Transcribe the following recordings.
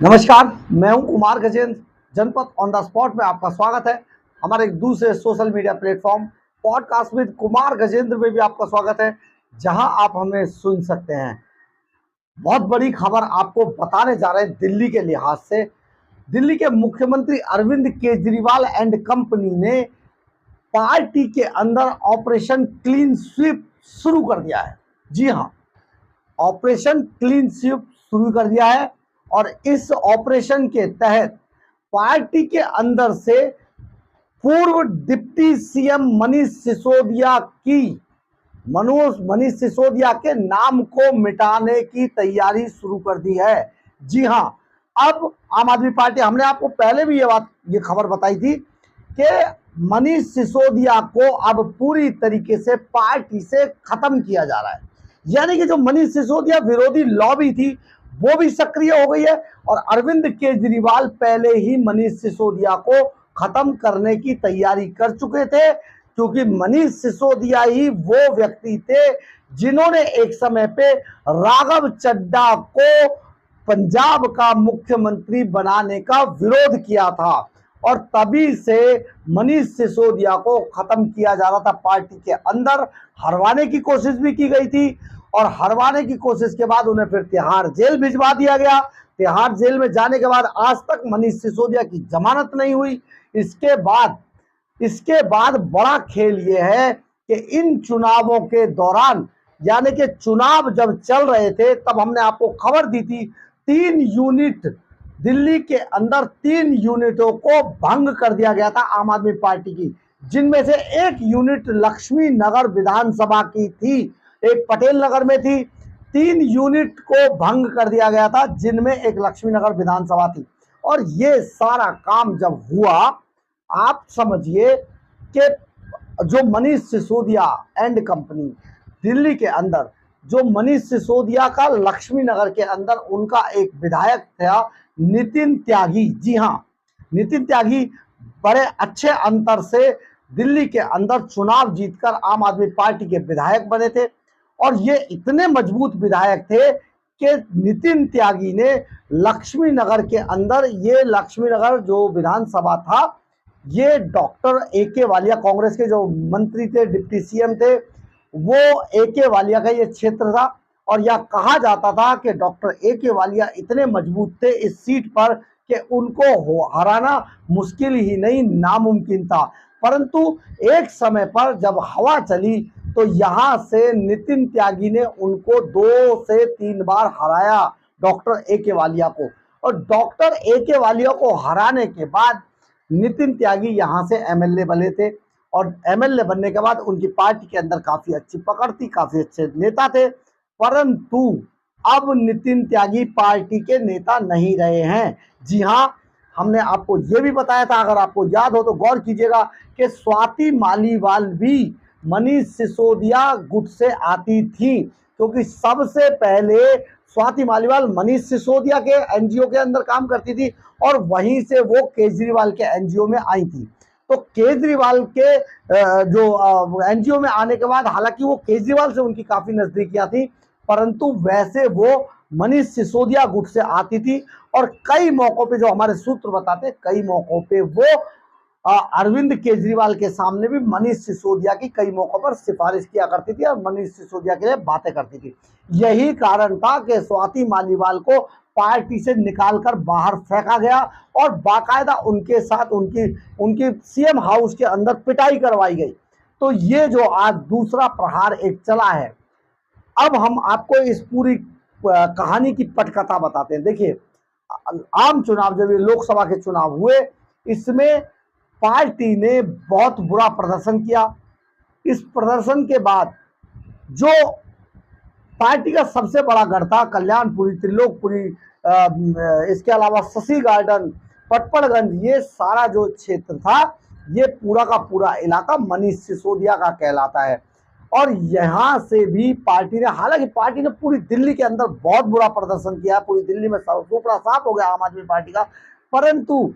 नमस्कार, मैं हूं कुमार गजेंद्र। जनपद ऑन द स्पॉट में आपका स्वागत है। हमारे एक दूसरे social media platform podcast with Kumar Gajendra में भी आपका स्वागत है, जहां आप हमें सुन सकते हैं। बहुत बड़ी खबर आपको बताने जा रहे हैं दिल्ली के लिहाज से। दिल्ली के मुख्यमंत्री अरविंद केजरीवाल एंड कंपनी ने पार्टी के अंदर ऑपरेशन क्लीन स्वीप शुरू कर दिया है। जी हाँ, ऑपरेशन क्लीन स्वीप शुरू कर दिया है और इस ऑपरेशन के तहत पार्टी के अंदर से पूर्व डिप्टी सीएम मनीष सिसोदिया के नाम को मिटाने की तैयारी शुरू कर दी है। जी हां, अब आम आदमी पार्टी, हमने आपको पहले भी ये खबर बताई थी कि मनीष सिसोदिया को अब पूरी तरीके से पार्टी से खत्म किया जा रहा है। यानी कि जो मनीष सिसोदिया विरोधी लॉबी थी वो भी सक्रिय हो गई है और अरविंद केजरीवाल पहले ही मनीष सिसोदिया को खत्म करने की तैयारी कर चुके थे, क्योंकि मनीष सिसोदिया ही वो व्यक्ति थे जिन्होंने एक समय पे राघव चड्ढा को पंजाब का मुख्यमंत्री बनाने का विरोध किया था और तभी से मनीष सिसोदिया को खत्म किया जा रहा था। पार्टी के अंदर हरवाने की कोशिश भी की गई थी और हरवाने की कोशिश के बाद उन्हें फिर तिहाड़ जेल भिजवा दिया गया। तिहाड़ जेल में जाने के बाद आज तक मनीष सिसोदिया की जमानत नहीं हुई। इसके बाद बड़ा खेल यह है कि इन चुनावों के दौरान, यानी कि चुनाव जब चल रहे थे तब हमने आपको खबर दी थी, 3 यूनिट दिल्ली के अंदर 3 यूनिटों को भंग कर दिया गया था आम आदमी पार्टी की, जिनमें से एक यूनिट लक्ष्मी नगर विधानसभा की थी, एक पटेल नगर में थी। 3 यूनिट को भंग कर दिया गया था, जिनमें एक लक्ष्मी नगर विधानसभा थी। और ये सारा काम जब हुआ, आप समझिए कि जो मनीष सिसोदिया एंड कंपनी दिल्ली के अंदर, जो मनीष सिसोदिया का लक्ष्मी नगर के अंदर उनका एक विधायक था नितिन त्यागी। जी हां, नितिन त्यागी बड़े अच्छे अंतर से दिल्ली के अंदर चुनाव जीतकर आम आदमी पार्टी के विधायक बने थे और ये इतने मजबूत विधायक थे कि नितिन त्यागी ने लक्ष्मी नगर के अंदर, ये लक्ष्मी नगर जो विधानसभा था, ये डॉक्टर ए.के. वालिया, कांग्रेस के जो मंत्री थे, डिप्टी सीएम थे, वो ए.के. वालिया का ये क्षेत्र था और यह कहा जाता था कि डॉक्टर ए.के. वालिया इतने मजबूत थे इस सीट पर कि उनको हराना मुश्किल ही नहीं, नामुमकिन था। परंतु एक समय पर जब हवा चली तो यहां से नितिन त्यागी ने उनको 2 से 3 बार हराया, डॉक्टर ए.के. वालिया को। और डॉक्टर ए.के. वालिया को हराने के बाद नितिन त्यागी यहां से एमएलए बने थे और एमएलए बनने के बाद उनकी पार्टी के अंदर काफी अच्छी पकड़ थी, काफी अच्छे नेता थे। परंतु अब नितिन त्यागी पार्टी के नेता नहीं रहे हैं। जी हां, हमने आपको यह भी बताया था, अगर आपको याद हो तो गौर कीजिएगा, कि स्वाति मालीवाल भी मनीष सिसोदिया गुट से आती थी, क्योंकि सबसे पहले स्वाति मालीवाल मनीष सिसोदिया के एनजीओ के अंदर काम करती थी और वहीं से वो केजरीवाल के एनजीओ में आई थी। तो केजरीवाल के जो एनजीओ में आने के बाद, हालांकि वो केजरीवाल से उनकी काफी नजदीकियां थी, परंतु वैसे वो मनीष सिसोदिया गुट से आती थी और कई मौकों पे, जो हमारे सूत्र बताते, कई मौकों पे वो अरविंद केजरीवाल के सामने भी मनीष सिसोदिया की कई मौकों पर सिफारिश किया करती थी और मनीष सिसोदिया के लिए बातें करती थी। यही कारण था कि स्वाति मालीवाल को पार्टी से निकालकर बाहर फेंका गया और बाकायदा उनके साथ उनकी सीएम हाउस के अंदर पिटाई करवाई गई। तो ये जो आज दूसरा प्रहार एक चला है, अब हम आपको इस पूरी कहानी की पटकथा बताते हैं। देखिए, आम चुनाव, जब ये लोकसभा के चुनाव हुए, इसमें पार्टी ने बहुत बुरा प्रदर्शन किया। इस प्रदर्शन के बाद जो पार्टी का सबसे बड़ा गढ़ था, कल्याणपुरी, त्रिलोकपुरी, इसके अलावा शशि गार्डन, पटपड़गंज, ये सारा जो क्षेत्र था, ये पूरा का पूरा इलाका मनीष सिसोदिया का कहलाता है। और यहां से भी पार्टी ने, हालांकि पार्टी ने पूरी दिल्ली के अंदर बहुत बुरा प्रदर्शन किया, पूरी दिल्ली में सुपड़ा साफ हो गया आम आदमी पार्टी का, परंतु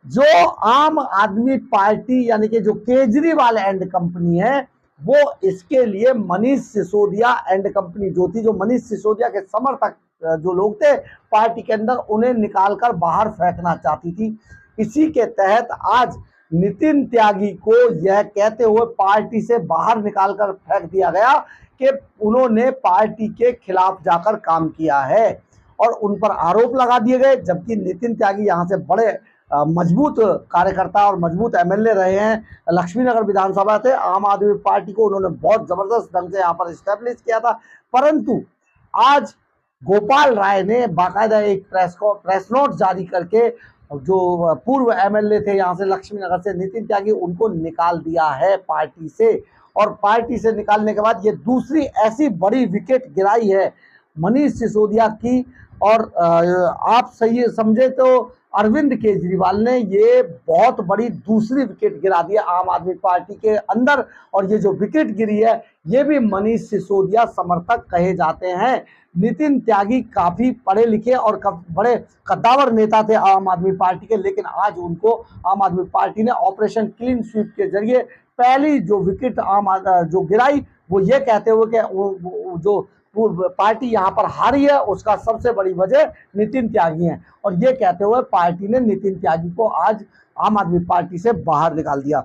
जो आम आदमी पार्टी, यानी कि जो केजरीवाल एंड कंपनी है, वो इसके लिए मनीष सिसोदिया एंड कंपनी जो थी, जो मनीष सिसोदिया के समर्थक जो लोग थे पार्टी के अंदर, उन्हें निकालकर बाहर फेंकना चाहती थी। इसी के तहत आज नितिन त्यागी को यह कहते हुए पार्टी से बाहर निकालकर फेंक दिया गया कि उन्होंने पार्टी के खिलाफ जाकर काम किया है और उन पर आरोप लगा दिए गए। जबकि नितिन त्यागी यहाँ से बड़े मजबूत कार्यकर्ता और मजबूत एमएलए रहे हैं, लक्ष्मीनगर विधानसभा से आम आदमी पार्टी को उन्होंने बहुत जबरदस्त ढंग से यहाँ पर स्टैब्लिश किया था। परंतु आज गोपाल राय ने बाकायदा एक प्रेस नोट जारी करके जो पूर्व एमएलए थे यहाँ से लक्ष्मीनगर से नितिन त्यागी, उनको निकाल दिया है पार्टी से। और पार्टी से निकालने के बाद ये दूसरी ऐसी बड़ी विकेट गिराई है मनीष सिसोदिया की। और आप सही समझे तो अरविंद केजरीवाल ने ये बहुत बड़ी दूसरी विकेट गिरा दी है आम आदमी पार्टी के अंदर। और ये जो विकेट गिरी है ये भी मनीष सिसोदिया समर्थक कहे जाते हैं। नितिन त्यागी काफी पढ़े लिखे और बड़े कद्दावर नेता थे आम आदमी पार्टी के, लेकिन आज उनको आम आदमी पार्टी ने ऑपरेशन क्लीन स्वीप के जरिए पहली जो विकेट जो गिराई, वो ये कहते हुए कि जो पार्टी यहाँ पर हारी है उसका सबसे बड़ी वजह नितिन त्यागी है। और ये कहते हुए पार्टी ने नितिन त्यागी को आज आम आदमी पार्टी से बाहर निकाल दिया।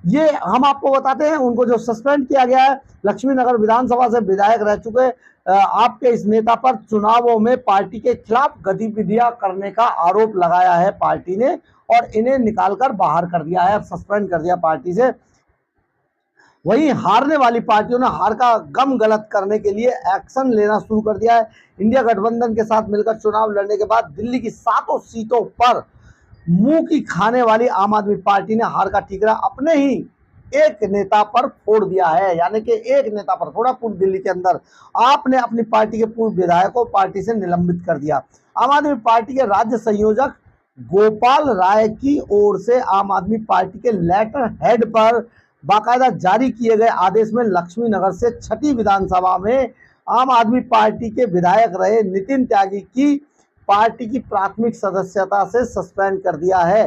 ये हम आपको बताते हैं, उनको जो सस्पेंड किया गया है, लक्ष्मीनगर विधानसभा से विधायक रह चुके आपके इस नेता पर चुनावों में पार्टी के खिलाफ गतिविधियां करने का आरोप लगाया है पार्टी ने और इन्हें निकालकर बाहर कर दिया है, सस्पेंड कर दिया पार्टी से। वहीं हारने वाली पार्टियों ने हार का गम गलत करने के लिए एक्शन लेना शुरू कर दिया है। इंडिया गठबंधन के साथ मिलकर चुनाव लड़ने के बाद दिल्ली की 7 सीटों पर मुंह की खाने वाली आम आदमी पार्टी ने हार का ठीकरा अपने ही एक नेता पर फोड़ दिया है। यानी कि एक नेता पर फोड़ा पूरी दिल्ली के अंदर। आपने अपनी पार्टी के पूर्व विधायक को पार्टी से निलंबित कर दिया। आम आदमी पार्टी के राज्य संयोजक गोपाल राय की ओर से आम आदमी पार्टी के लेटर हेड पर बाकायदा जारी किए गए आदेश में लक्ष्मीनगर से 6ठी विधानसभा में आम आदमी पार्टी के विधायक रहे नितिन त्यागी की पार्टी की प्राथमिक सदस्यता से सस्पेंड कर दिया है।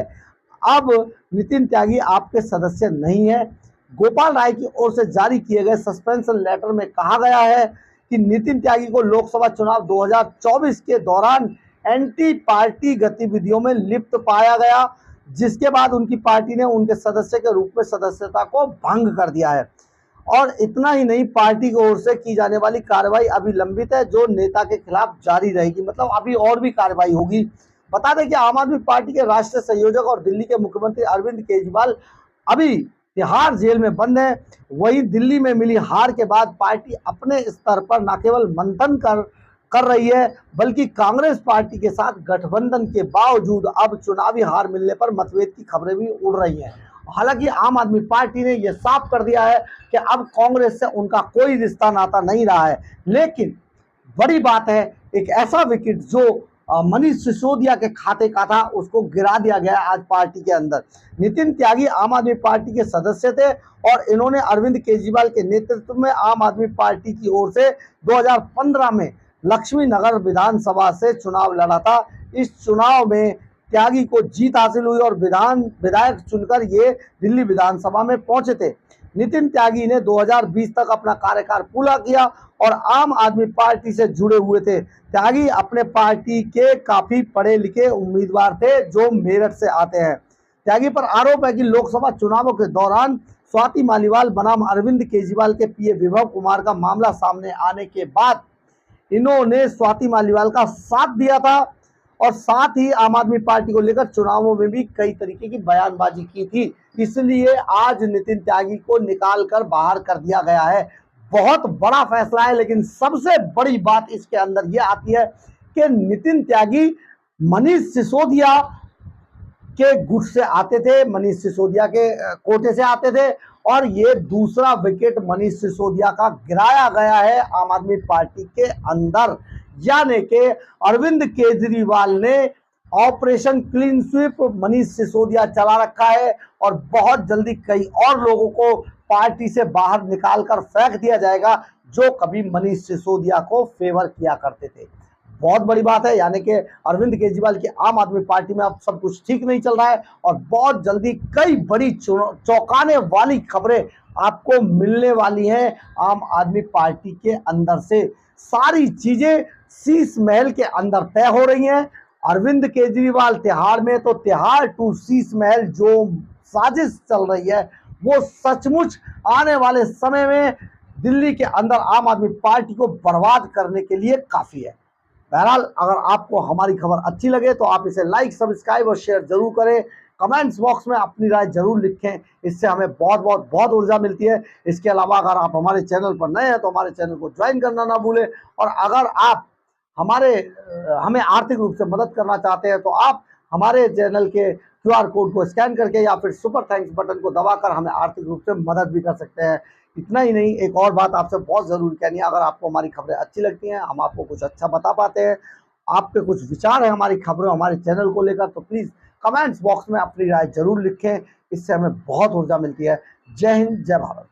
अब नितिन त्यागी आपके सदस्य नहीं है। गोपाल राय की ओर से जारी किए गए सस्पेंशन लेटर में कहा गया है कि नितिन त्यागी को लोकसभा चुनाव 2024 के दौरान एंटी पार्टी गतिविधियों में लिप्त पाया गया, जिसके बाद उनकी पार्टी ने उनके सदस्य के रूप में सदस्यता को भंग कर दिया है। और इतना ही नहीं, पार्टी की ओर से की जाने वाली कार्रवाई अभी लंबित है, जो नेता के खिलाफ जारी रहेगी। मतलब अभी और भी कार्रवाई होगी। बता दें कि आम आदमी पार्टी के राष्ट्रीय संयोजक और दिल्ली के मुख्यमंत्री अरविंद केजरीवाल अभी तिहाड़ जेल में बंद है। वहीं दिल्ली में मिली हार के बाद पार्टी अपने स्तर पर न केवल मंथन कर रही है, बल्कि कांग्रेस पार्टी के साथ गठबंधन के बावजूद अब चुनावी हार मिलने पर मतभेद की खबरें भी उड़ रही हैं। हालांकि आम आदमी पार्टी ने यह साफ कर दिया है कि अब कांग्रेस से उनका कोई रिश्ता नाता नहीं रहा है। लेकिन बड़ी बात है, एक ऐसा विकेट जो मनीष सिसोदिया के खाते का था उसको गिरा दिया गया आज पार्टी के अंदर। नितिन त्यागी आम आदमी पार्टी के सदस्य थे और इन्होंने अरविंद केजरीवाल के नेतृत्व में आम आदमी पार्टी की ओर से 2015 में लक्ष्मीनगर विधानसभा से चुनाव लड़ा था। इस चुनाव में त्यागी को जीत हासिल हुई और विधायक चुनकर ये दिल्ली विधानसभा में पहुंचे थे। नितिन त्यागी ने 2020 तक अपना कार्यकाल पूरा किया और आम आदमी पार्टी से जुड़े हुए थे। त्यागी अपने पार्टी के काफी पढ़े लिखे उम्मीदवार थे जो मेरठ से आते हैं। त्यागी पर आरोप है कि लोकसभा चुनावों के दौरान स्वाति मालीवाल बनाम अरविंद केजरीवाल के पीए विभव कुमार का मामला सामने आने के बाद इन्होंने स्वाति मालीवाल का साथ दिया था और साथ ही आम आदमी पार्टी को लेकर चुनावों में भी कई तरीके की बयानबाजी की थी। इसलिए आज नितिन त्यागी को निकाल कर बाहर कर दिया गया है। बहुत बड़ा फैसला है, लेकिन सबसे बड़ी बात इसके अंदर यह आती है कि नितिन त्यागी मनीष सिसोदिया के गुट से आते थे, मनीष सिसोदिया के कोटे से आते थे और ये दूसरा विकेट मनीष सिसोदिया का गिराया गया है आम आदमी पार्टी के अंदर। यानी कि अरविंद केजरीवाल ने operation clean sweep Manish Sisodia चला रखा है और बहुत जल्दी कई और लोगों को पार्टी से बाहर निकालकर फेंक दिया जाएगा जो कभी मनीष सिसोदिया को फेवर किया करते थे। बहुत बड़ी बात है। यानी कि अरविंद केजरीवाल की आम आदमी पार्टी में अब सब कुछ ठीक नहीं चल रहा है और बहुत जल्दी कई बड़ी चौंकाने वाली खबरें आपको मिलने वाली हैं आम आदमी पार्टी के अंदर से। सारी चीजें शीश महल के अंदर तय हो रही हैं। अरविंद केजरीवाल तिहाड़ में, तो तिहाड़ टू शीश महल जो साजिश चल रही है वो सचमुच आने वाले समय में दिल्ली के अंदर आम आदमी पार्टी को बर्बाद करने के लिए काफी है। बहरहाल, अगर आपको हमारी खबर अच्छी लगे तो आप इसे लाइक, सब्सक्राइब और शेयर जरूर करें। कमेंट्स बॉक्स में अपनी राय जरूर लिखें, इससे हमें बहुत ऊर्जा मिलती है। इसके अलावा अगर आप हमारे चैनल पर नए हैं तो हमारे चैनल को ज्वाइन करना ना भूलें। और अगर आप हमें आर्थिक रूप से मदद करना चाहते हैं तो आप हमारे चैनल के QR कोड को स्कैन करके या फिर सुपर थैंक्स बटन को दबाकर हमें आर्थिक रूप से मदद भी कर सकते हैं। इतना ही नहीं, एक और बात आपसे बहुत ज़रूरी कहनी है। अगर आपको हमारी खबरें अच्छी लगती हैं, हम आपको कुछ अच्छा बता पाते हैं, आपके कुछ विचार है हमारी खबरों, हमारे चैनल को लेकर, तो प्लीज़ कमेंट्स बॉक्स में अपनी राय जरूर लिखें। इससे हमें बहुत ऊर्जा मिलती है। जय हिंद, जय भारत।